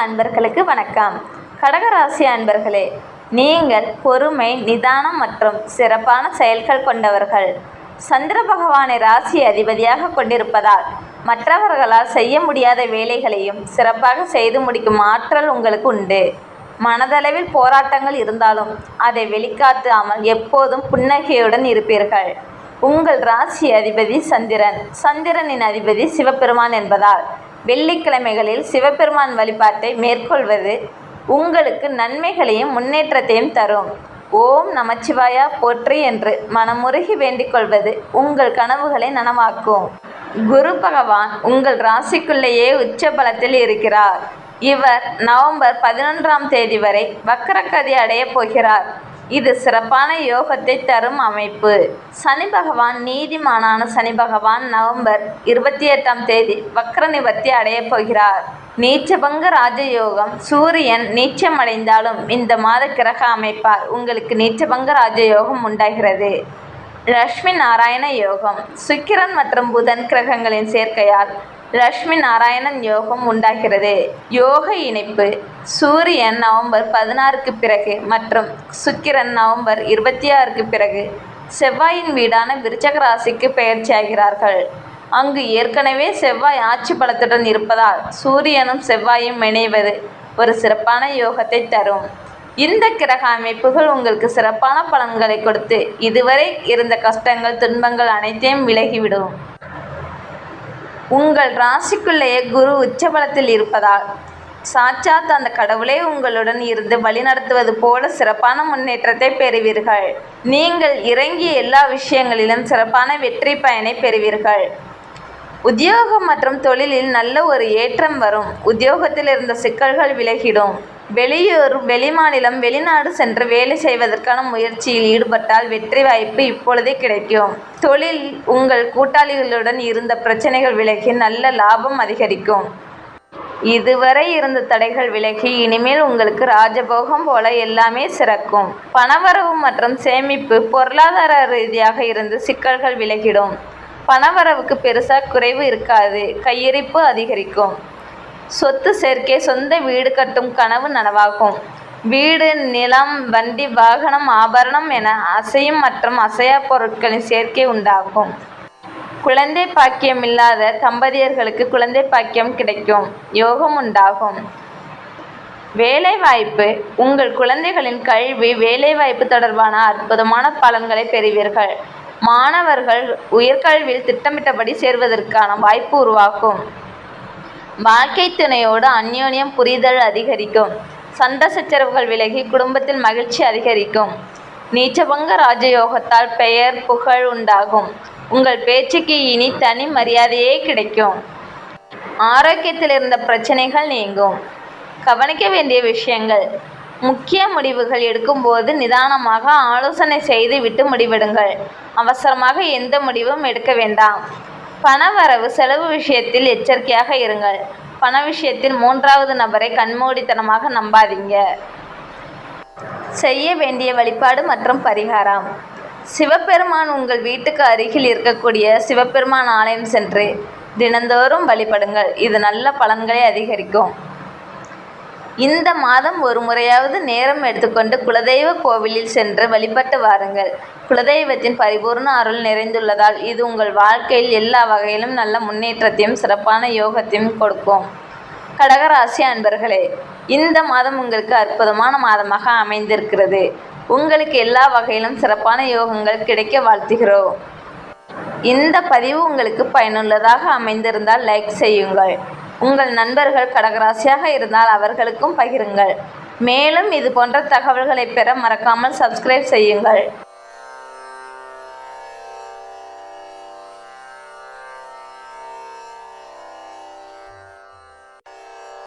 அன்பர்களுக்கு வணக்கம். கடகராசி அன்பர்களே, நீங்கள் பொறுமை, நிதானம் மற்றும் சிறப்பான செயல்கள் கொண்டவர்கள். சந்திர பகவானை ராசி அதிபதியாக கொண்டிருப்பதால் மற்றவர்களால் செய்ய முடியாத வேலைகளையும் சிறப்பாக செய்து முடிக்கும் ஆற்றல் உங்களுக்கு உண்டு. மனதளவில் போராட்டங்கள் இருந்தாலும் அதை வெளிக்காட்டாமல் எப்போதும் புன்னகையுடன் இருப்பீர்கள். உங்கள் ராசி அதிபதி சந்திரன். சந்திரனின் அதிபதி சிவபெருமான் என்பதால் வெள்ளிக்கிழமைகளில் சிவபெருமான் வழிபாட்டை மேற்கொள்வது உங்களுக்கு நன்மைகளையும் முன்னேற்றத்தையும் தரும். ஓம் நமச்சிவாயா போற்றி என்று மனமுருகி வேண்டிக் கொள்வது உங்கள் கனவுகளை நனவாக்கும். குரு பகவான் உங்கள் ராசிக்குள்ளேயே உச்ச பலத்தில் இருக்கிறார். இவர் நவம்பர் 11ஆம் தேதி வரை வக்ரகதி அடையப் போகிறார். இது சிறப்பான யோகத்தை தரும் அமைப்பு. சனி பகவான் நீதிமானான சனி பகவான் நவம்பர் 28ஆம் தேதி வக்ர நிவர்த்தி அடையப் போகிறார். நீச்சபங்க ராஜயோகம். சூரியன் நீச்சமடைந்தாலும் இந்த மாத கிரக அமைப்பால் உங்களுக்கு நீச்சபங்க ராஜயோகம் உண்டாகிறது. லட்சுமி நாராயண யோகம். சுக்கிரன் மற்றும் புதன் கிரகங்களின் சேர்க்கையால் லட்சுமி நாராயணன் யோகம் உண்டாகிறது. யோக இணைப்பு. சூரியன் நவம்பர் 16க்கு பிறகு மற்றும் சுக்கிரன் நவம்பர் 26க்கு பிறகு செவ்வாயின் வீடான விருச்சக ராசிக்கு பெயர்ச்சியாகிறார்கள். அங்கு ஏற்கனவே செவ்வாய் ஆட்சி பலத்துடன் இருப்பதால் சூரியனும் செவ்வாயும் இணைவது ஒரு சிறப்பான யோகத்தை தரும். இந்த கிரக அமைப்புகள் உங்களுக்கு சிறப்பான பலன்களை கொடுத்து இதுவரை இருந்த கஷ்டங்கள், துன்பங்கள் அனைத்தையும் விலகிவிடும். உங்கள் ராசிக்குள்ளேயே குரு உச்சபலத்தில் இருப்பதால் சாட்சாத் அந்த கடவுளே உங்களுடன் இருந்து வழிநடத்துவது போல சிறப்பான முன்னேற்றத்தை பெறுவீர்கள். நீங்கள் இறங்கிய எல்லா விஷயங்களிலும் சிறப்பான வெற்றி பயனை பெறுவீர்கள். உத்தியோகம் மற்றும் தொழிலில் நல்ல ஒரு ஏற்றம் வரும். உத்தியோகத்தில் இருந்த சிக்கல்கள் விலகிடும். வெளியூர், வெளிமாநிலம், வெளிநாடு சென்று வேலை செய்வதற்கான முயற்சியில் ஈடுபட்டால் வெற்றி வாய்ப்பு இப்பொழுதே கிடைக்கும். தொழில் உங்கள் கூட்டாளிகளுடன் இருந்த பிரச்சனைகள் விலகி நல்ல லாபம் அதிகரிக்கும். இதுவரை இருந்த தடைகள் விலகி இனிமேல் உங்களுக்கு ராஜபோகம் போல எல்லாமே சிறக்கும். பணவரவு மற்றும் சேமிப்பு. பொருளாதார ரீதியாக இருந்து சிக்கல்கள் விலகிடும். பணவரவுக்கு பெருசாக குறைவு இருக்காது. கையிருப்பு அதிகரிக்கும். சொத்து சேர்க்கை. சொந்த வீடு கட்டும் கனவு நனவாகும். வீடு, நிலம், வண்டி, வாகனம், ஆபரணம் என அசையும் மற்றும் அசையா பொருட்களின் சேர்க்கை உண்டாகும். குழந்தை பாக்கியம் இல்லாத தம்பதியர்களுக்கு குழந்தை பாக்கியம் கிடைக்கும். யோகம் உண்டாகும். வேலைவாய்ப்பு. உங்கள் குழந்தைகளின் கல்வி, வேலைவாய்ப்பு தொடர்பான அற்புதமான பலன்களை பெறுவீர்கள். மாணவர்கள் உயர்கல்வியில் திட்டமிட்டபடி சேர்வதற்கான வாய்ப்பு உருவாக்கும். வாழ்க்கை துணையோடு அந்யோன்யம், புரிதல் அதிகரிக்கும். சண்டை சச்சரவுகள் விலகி குடும்பத்தில் மகிழ்ச்சி அதிகரிக்கும். நீச்சபங்க ராஜயோகத்தால் பெயர், புகழ் உண்டாகும். உங்கள் பேச்சுக்கு இனி தனி மரியாதையே கிடைக்கும். ஆரோக்கியத்தில் இருந்த பிரச்சனைகள் நீங்கும். கவனிக்க வேண்டிய விஷயங்கள். முக்கிய முடிவுகள் எடுக்கும்போது நிதானமாக ஆலோசனை செய்து விட்டு முடிவெடுங்கள். அவசரமாக எந்த முடிவும் எடுக்க வேண்டாம். பணவரவு. செலவு விஷயத்தில் எச்சரிக்கையாக இருங்கள். பண விஷயத்தில் 3வது நபரை கண்மூடித்தனமாக நம்பாதீங்க. செய்ய வேண்டிய வழிபாடு மற்றும் பரிகாரம். சிவபெருமான். உங்கள் வீட்டுக்கு அருகில் இருக்கக்கூடிய சிவபெருமான் ஆலயம் சென்று தினந்தோறும் வழிபடுங்கள். இது நல்ல பலன்களை அதிகரிக்கும். இந்த மாதம் ஒரு முறையாவது நேரம் எடுத்துக்கொண்டு குலதெய்வ கோவிலில் சென்று வழிபட்டு வாருங்கள். குலதெய்வத்தின் பரிபூர்ண அருள் நிறைந்துள்ளதால் இது உங்கள் வாழ்க்கையில் எல்லா வகையிலும் நல்ல முன்னேற்றத்தையும் சிறப்பான யோகத்தையும் கொடுக்கும். கடகராசி அன்பர்களே, இந்த மாதம் உங்களுக்கு அற்புதமான மாதமாக அமைந்திருக்கிறது. உங்களுக்கு எல்லா வகையிலும் சிறப்பான யோகங்கள் கிடைக்க வாழ்த்துகிறோம். இந்த பதிவு உங்களுக்கு பயனுள்ளதாக அமைந்திருந்தால் லைக் செய்யுங்கள். உங்கள் நண்பர்கள் கடகராசியாக இருந்தால் அவர்களுக்கும் பகிருங்கள். மேலும் இது போன்ற தகவல்களை பெற மறக்காமல் சப்ஸ்கிரைப் செய்யுங்கள்.